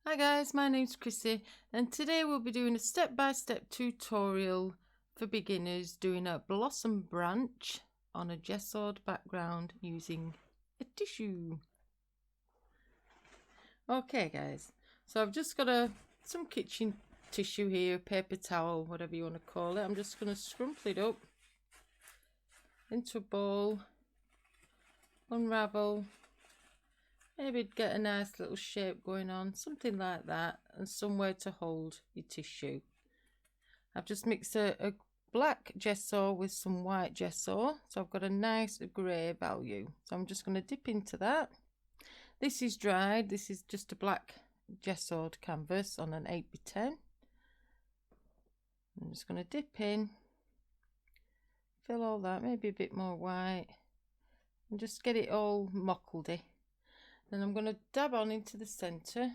Hi guys, my name's Chrissy and today we'll be doing a step-by-step tutorial for beginners doing a blossom branch on a gessoed background using a tissue. Okay guys, so I've just got some kitchen tissue here, paper towel, whatever you want to call it. I'm just going to scrumple it up into a ball, unravel, maybe get a nice little shape going on, something like that, and somewhere to hold your tissue. I've just mixed a black gesso with some white gesso, so I've got a nice grey value. So I'm just going to dip into that. This is dried, this is just a black gessoed canvas on an 8x10. I'm just going to dip in, fill all that, maybe a bit more white, and just get it all mottledy. Then I'm going to dab on into the centre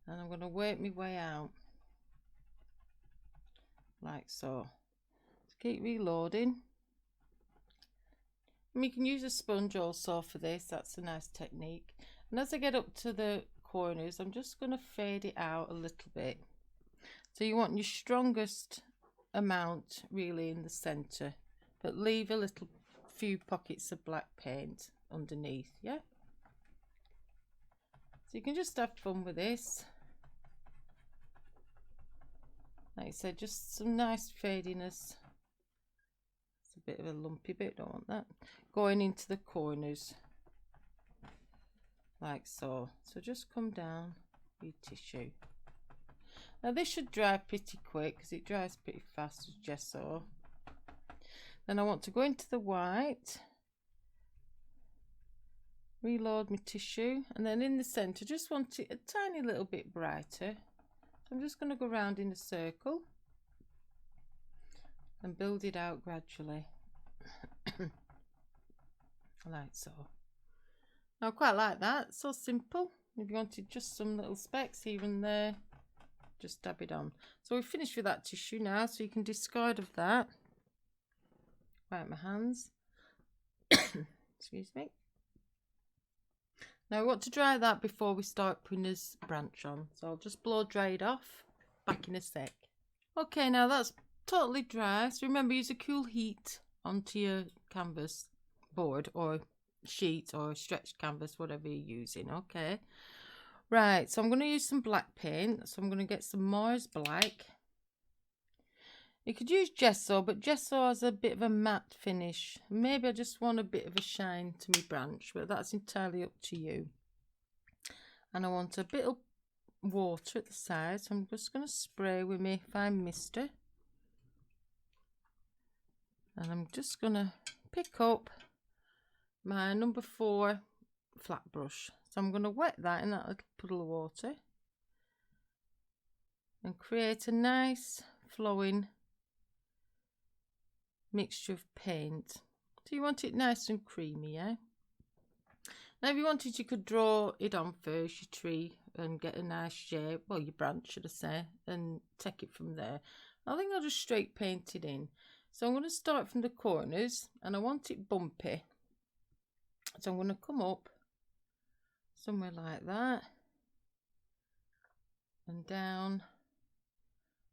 and I'm going to work my way out like so. Just keep reloading. And you can use a sponge also for this, that's a nice technique. And as I get up to the corners, I'm just going to fade it out a little bit. So you want your strongest amount really in the centre, but leave a little few pockets of black paint underneath, yeah? So you can just have fun with this. Like I said, just some nice fadiness. It's a bit of a lumpy bit, don't want that. Going into the corners, like so. So just come down your tissue. Now this should dry pretty quick because it dries pretty fast as gesso. Then I want to go into the white, reload my tissue, and then in the centre just want it a tiny little bit brighter. So I'm just going to go round in a circle and build it out gradually. Like so. I quite like that, so simple. If you wanted just some little specks even there, just dab it on. So we've finished with that tissue now, so you can discard of that. Wipe my hands. Excuse me. Now we want to dry that before we start putting this branch on, so I'll just blow dry it off. Back in a sec. Okay, now that's totally dry, so remember, use a cool heat onto your canvas board or sheet or stretched canvas, whatever you're using. Okay, right, so I'm going to use some black paint, so I'm going to get some Mars Black. You could use gesso, but gesso has a bit of a matte finish. Maybe I just want a bit of a shine to my branch, but that's entirely up to you. And I want a bit of water at the side, so I'm just going to spray with my fine mister. And I'm just going to pick up my number 4 flat brush. So I'm going to wet that in that little puddle of water and create a nice flowing mixture of paint. So you want it nice and creamy, yeah? Now if you wanted, you could draw it on first, your tree, and get a nice shape, well, your branch should I say, and take it from there. I think I'll just straight paint it in. So I'm going to start from the corners and I want it bumpy. So I'm going to come up somewhere like that and down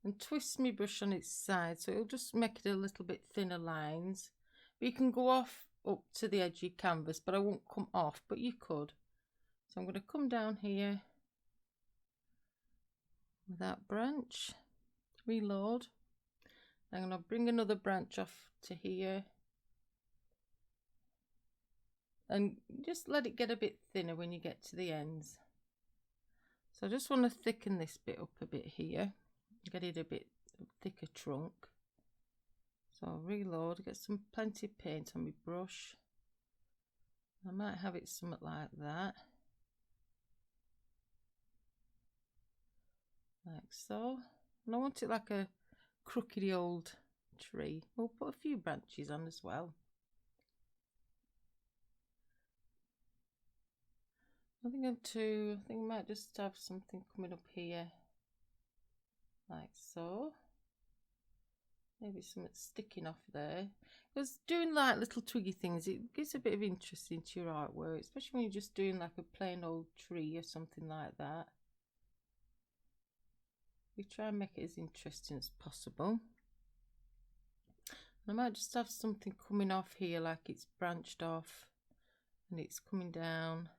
and twist my brush on its side, so it'll just make it a little bit thinner lines. But you can go off up to the edge of your canvas, but I won't come off, but you could. So I'm going to come down here with that branch, reload. I'm going to bring another branch off to here and just let it get a bit thinner when you get to the ends. So I just want to thicken this bit up a bit here, get it a bit thicker trunk. So I'll reload, get some plenty of paint on my brush. I might have it something like that, like so. And I want it like a crookedy old tree. We'll put a few branches on as well. I think I might just have something coming up here, like so. Maybe something sticking off there. Because doing like little twiggy things, it gives a bit of interest into your artwork, especially when you're just doing like a plain old tree or something like that. We try and make it as interesting as possible. I might just have something coming off here, like it's branched off and it's coming down,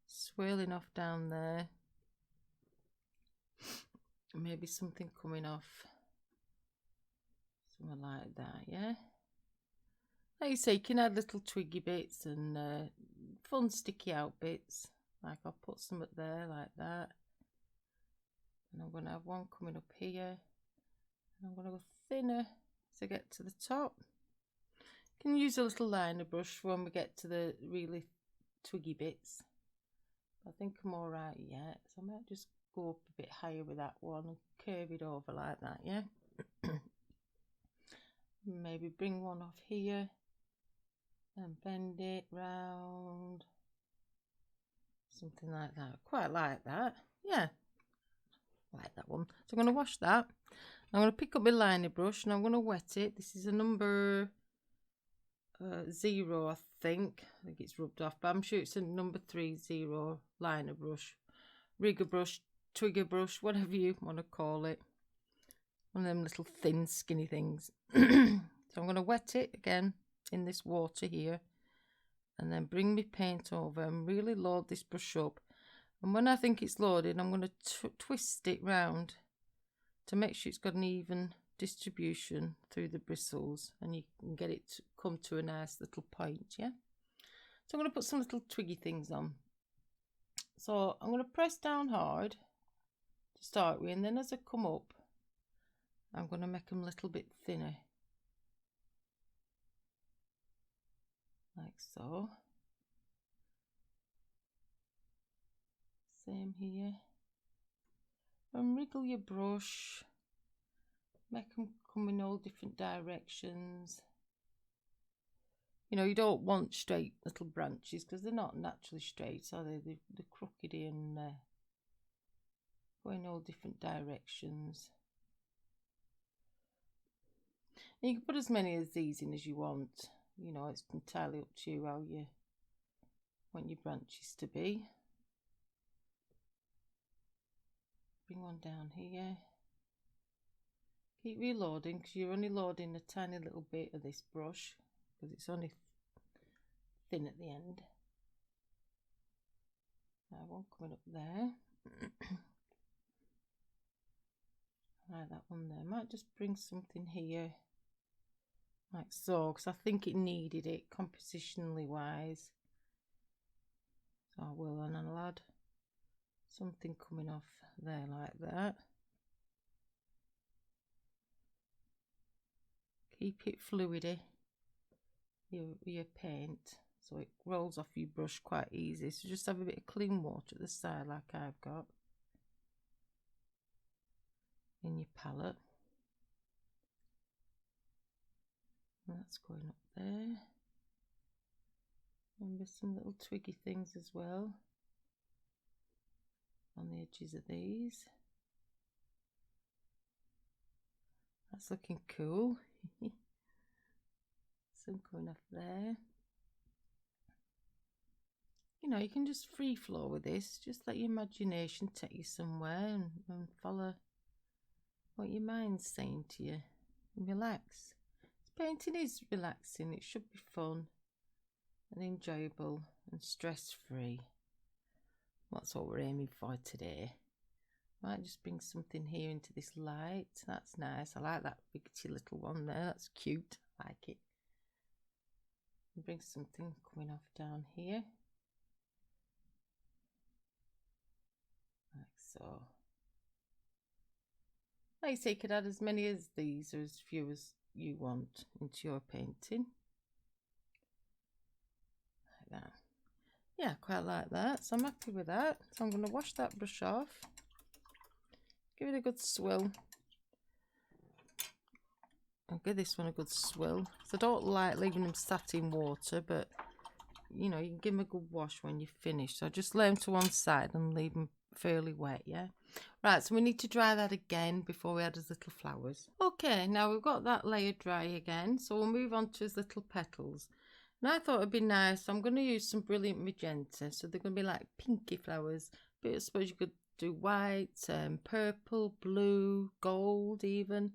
swirling off down there. Maybe something coming off, something like that, yeah. Like you say, you can add little twiggy bits and fun sticky out bits. Like I'll put some up there like that. And I'm going to have one coming up here. And I'm going to go thinner to get to the top. You can use a little liner brush when we get to the really twiggy bits. I think I'm alright yet. So I might just go up a bit higher with that one and curve it over like that, yeah. Maybe bring one off here and bend it round. Something like that. Quite like that. Yeah. Like that one. So I'm going to wash that. I'm going to pick up my liner brush and I'm going to wet it. This is a number 0, I think. I think it's rubbed off, but I'm sure it's a number 30 liner brush, rigger brush, twigger brush, whatever you want to call it. One of them little thin, skinny things. So I'm going to wet it again in this water here, and then bring my paint over and really load this brush up. And when I think it's loaded, I'm going to twist it round to make sure it's got an even distribution through the bristles, and you can get it to come to a nice little point, yeah. So I'm going to put some little twiggy things on. So I'm going to press down hard to start with, and then as I come up, I'm going to make them a little bit thinner, like so. Same here. And wriggle your brush, make them come in all different directions. You know, you don't want straight little branches because they're not naturally straight, so they're crooked and go in all different directions. And you can put as many of these in as you want. You know, it's entirely up to you how you want your branches to be. Bring one down here. Keep reloading because you're only loading a tiny little bit of this brush because it's only thin at the end. Now one coming up there. Like that one there. Might just bring something here like so, because I think it needed it compositionally wise. So I will, and I'll add something coming off there like that. Keep it fluidy, your paint, so it rolls off your brush quite easy. So just have a bit of clean water at the side like I've got in your palette. That's going up there. Remember some little twiggy things as well on the edges of these. That's looking cool. Some going off there. You know, you can just free flow with this. Just let your imagination take you somewhere and follow what your mind's saying to you. And relax. Painting is relaxing. It should be fun and enjoyable and stress-free. That's what we're aiming for today. Might just bring something here into this light. That's nice. I like that biggity little one there. That's cute. I like it. And bring something coming off down here. Like so. Like I say, you could add as many as these or as few as you want into your painting. Like that. Yeah, quite like that. So I'm happy with that. So I'm going to wash that brush off. Give it a good swill. I'll give this one a good swill. So I don't like leaving them sat in water, but you know, you can give them a good wash when you're finished. So just lay them to one side and leave them fairly wet, yeah? Right, so we need to dry that again before we add his little flowers. Okay, now we've got that layer dry again, so we'll move on to his little petals. And I thought it'd be nice, so I'm going to use some brilliant magenta, so they're going to be like pinky flowers. But I suppose you could do white, purple, blue, gold even.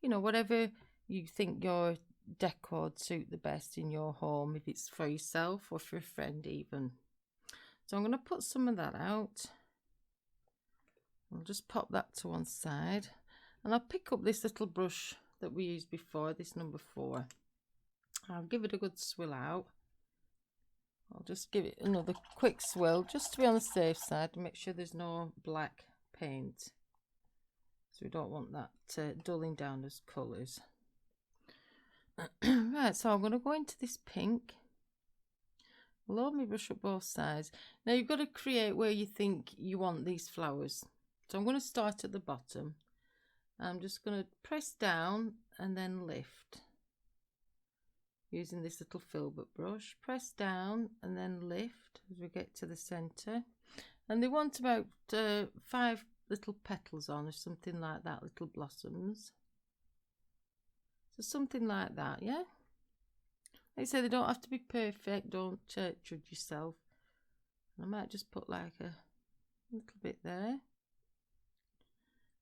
You know, whatever you think your decor would suit the best in your home, if it's for yourself or for a friend even. So I'm going to put some of that out. I'll just pop that to one side, and I'll pick up this little brush that we used before, this number 4. I'll give it a good swill out. I'll just give it another quick swill just to be on the safe side and make sure there's no black paint, so we don't want that dulling down as colours. Right, so I'm going to go into this pink. Load my brush up both sides. Now you've got to create where you think you want these flowers. So I'm going to start at the bottom. I'm just going to press down and then lift. Using this little filbert brush. Press down and then lift as we get to the centre. And they want about 5 little petals on or something like that, little blossoms. So something like that, yeah? Like I say, they don't have to be perfect, don't judge yourself. I might just put like a little bit there.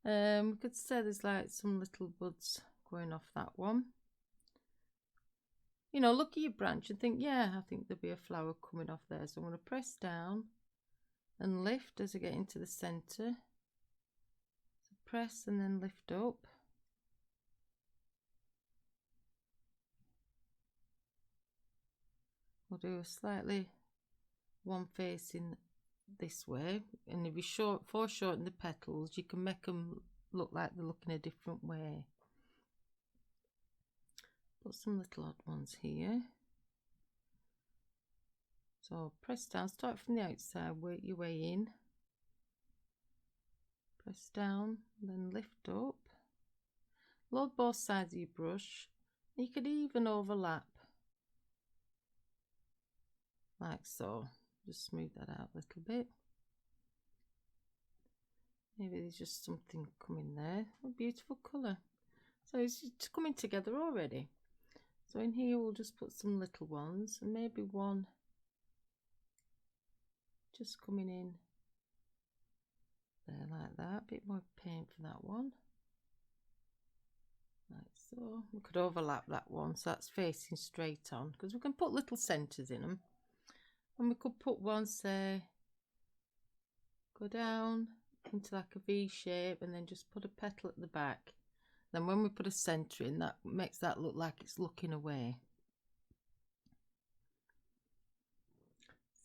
We could say there's like some little buds going off that one. You know, look at your branch and think, yeah, I think there'll be a flower coming off there. So I'm going to press down and lift as I get into the centre. So press and then lift up. We'll do a slightly one facing this way, and if you foreshorten the petals, you can make them look like they're looking a different way. Put some little odd ones here. So press down, start from the outside, work your way in. Press down, then lift up. Load both sides of your brush. You could even overlap like so. Just smooth that out a little bit. Maybe there's just something coming there. A beautiful colour. So it's just coming together already. So in here we'll just put some little ones, and maybe one just coming in there like that. A bit more paint for that one. Like so. We could overlap that one so that's facing straight on, because we can put little centres in them. And we could put one, say, go down into like a V shape and then just put a petal at the back. Then when we put a centre in, that makes that look like it's looking away.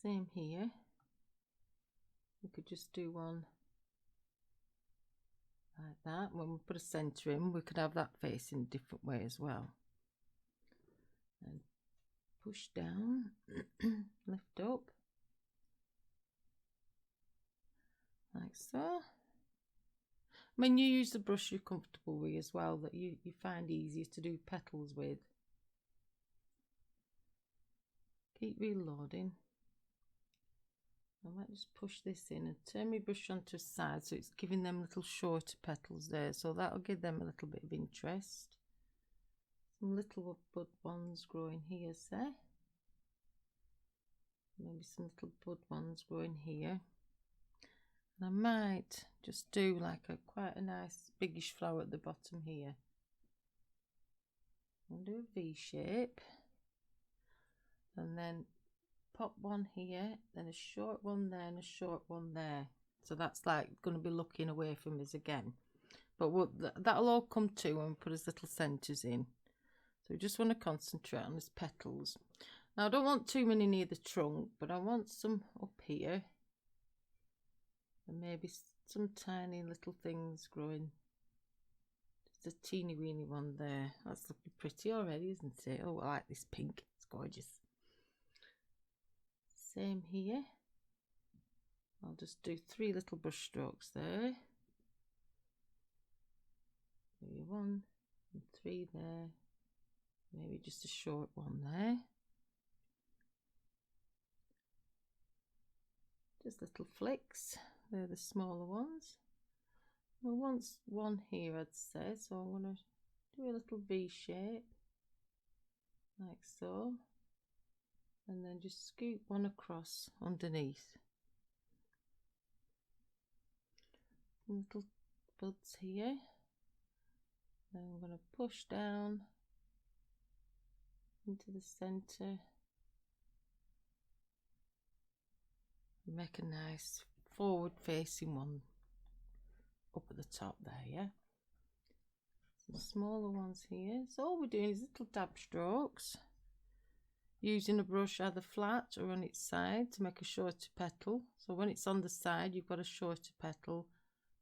Same here. We could just do one like that. When we put a centre in, we could have that facing a different way as well. And push down, lift up, like so. I mean, you use the brush you're comfortable with as well, that you find easier to do petals with. Keep reloading. I might just push this in and turn my brush onto the side so it's giving them little shorter petals there, so that'll give them a little bit of interest. Some little bud ones growing here, say. Maybe some little bud ones growing here. And I might just do like quite a nice biggish flower at the bottom here. I'll do a V shape. And then pop one here, then a short one there and a short one there. So that's like going to be looking away from us again. But that'll all come to when we put his little centres in. So we just want to concentrate on his petals. Now I don't want too many near the trunk, but I want some up here. And maybe some tiny little things growing. Just a teeny weeny one there. That's looking pretty already, isn't it? Oh, I like this pink. It's gorgeous. Same here. I'll just do 3 little brush strokes there. Maybe 1 and 3 there. Maybe just a short one there. Just little flicks. They're the smaller ones. Well, once one here, I'd say, so I'm going to do a little V shape, like so, and then just scoop one across underneath. Little buds here. Then I'm going to push down into the centre and make a nice forward facing one up at the top there, yeah. Some smaller ones here. So all we're doing is little dab strokes, using a brush either flat or on its side to make a shorter petal. So when it's on the side, you've got a shorter petal,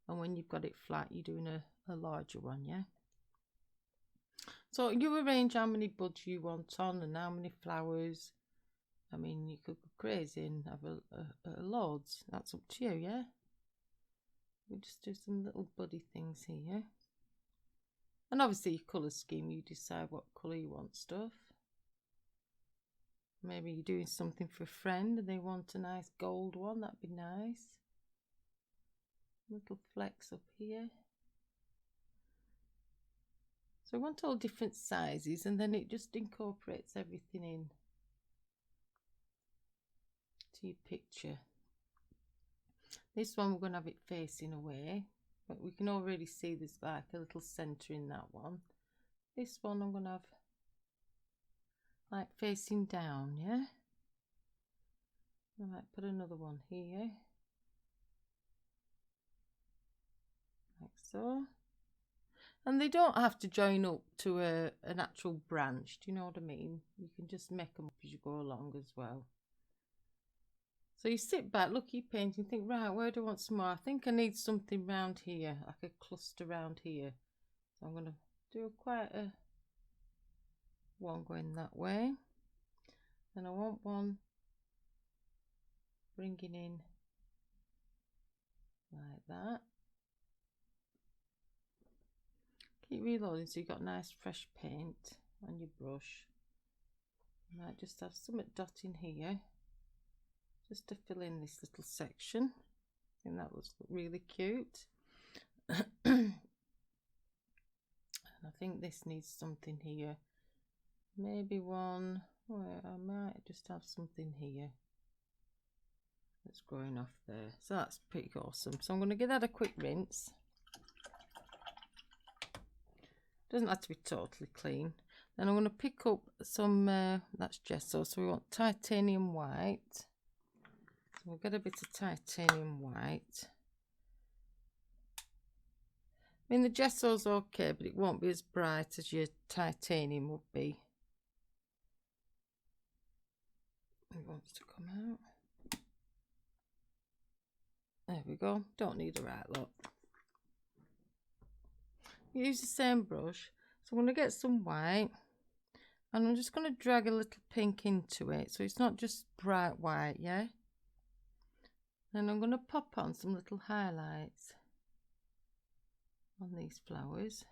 and when you've got it flat, you're doing a larger one, yeah. So you arrange how many buds you want on and how many flowers. I mean, you could go crazy and have a loads. That's up to you, yeah. We just do some little buddy things here. And obviously your colour scheme, you decide what colour you want stuff. Maybe you're doing something for a friend and they want a nice gold one, that'd be nice. Little flecks up here. So I want all different sizes, and then it just incorporates everything in to your picture. This one we're going to have it facing away, but we can already see there's like a little centre in that one. This one I'm going to have like facing down, yeah. I might put another one here, like so. And they don't have to join up to an actual branch, do you know what I mean? You can just make them up as you go along as well. So you sit back, look at your painting, think, right, where do I want some more? I think I need something round here, like a cluster round here. So I'm going to do quite a one going that way. And I want one bringing in like that. Keep reloading so you've got nice fresh paint on your brush. You might just have some dotting here just to fill in this little section. I think that looks really cute. And I think this needs something here. Maybe one where I might just have something here that's growing off there. So that's pretty awesome. So I'm going to give that a quick rinse. Doesn't have to be totally clean. Then I'm going to pick up some, that's gesso, so we want titanium white. So we'll get a bit of titanium white. I mean, the gesso's okay, but it won't be as bright as your titanium would be. It wants to come out. There we go. Don't need a right lot. Use the same brush. So I'm going to get some white, and I'm just going to drag a little pink into it, so it's not just bright white, yeah. Then I'm going to pop on some little highlights on these flowers.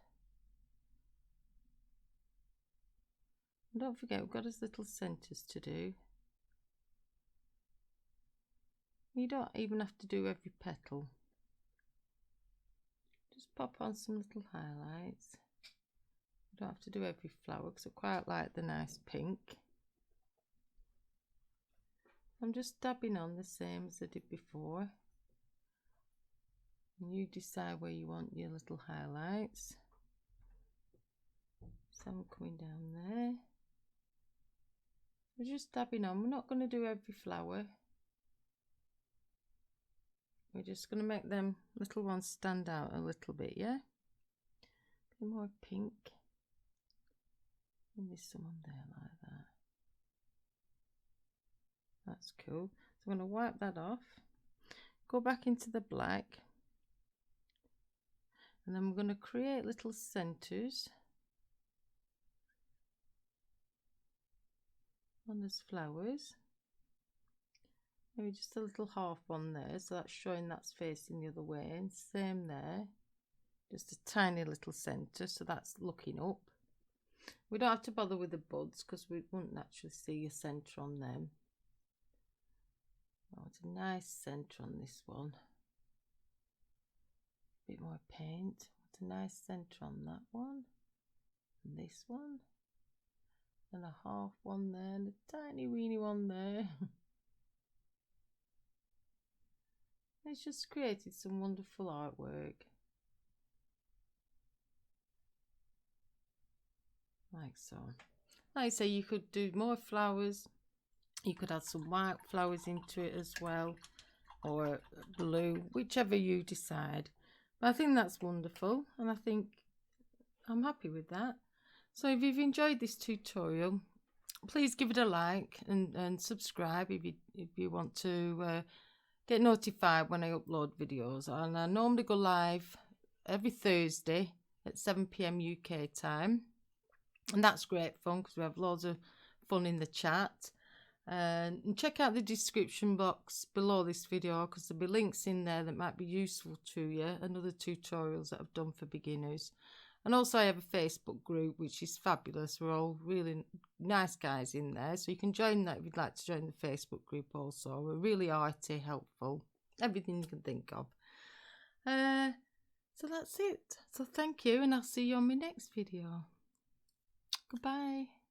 And don't forget, we've got his little centres to do. You don't even have to do every petal. Just pop on some little highlights. You don't have to do every flower because I quite like the nice pink. I'm just dabbing on the same as I did before. And you decide where you want your little highlights. Some coming down there. We're just dabbing on. We're not going to do every flower. We're just going to make them little ones stand out a little bit, yeah? A bit more pink. And there's some on there like that. That's cool. So I'm going to wipe that off. Go back into the black. And then we're going to create little centres on those flowers. Maybe just a little half one there, so that's showing that's facing the other way, and same there, just a tiny little centre, so that's looking up. We don't have to bother with the buds because we wouldn't actually see a centre on them. Oh, it's a nice centre on this one, bit more paint. Put a nice centre on that one, and this one, and a half one there, and a tiny weeny one there. It's just created some wonderful artwork. Like so. Like I say, you could do more flowers. You could add some white flowers into it as well, or blue, whichever you decide. But I think that's wonderful, and I think I'm happy with that. So if you've enjoyed this tutorial, please give it a like and subscribe if you want to get notified when I upload videos. And I normally go live every Thursday at 7 PM UK time, and that's great fun because we have loads of fun in the chat. And check out the description box below this video because there'll be links in there that might be useful to you, and other tutorials that I've done for beginners. And also I have a Facebook group which is fabulous. We're all really nice guys in there, so you can join that if you'd like to join the Facebook group also. We're really arty, helpful, everything you can think of. So that's it. So thank you, and I'll see you on my next video. Goodbye.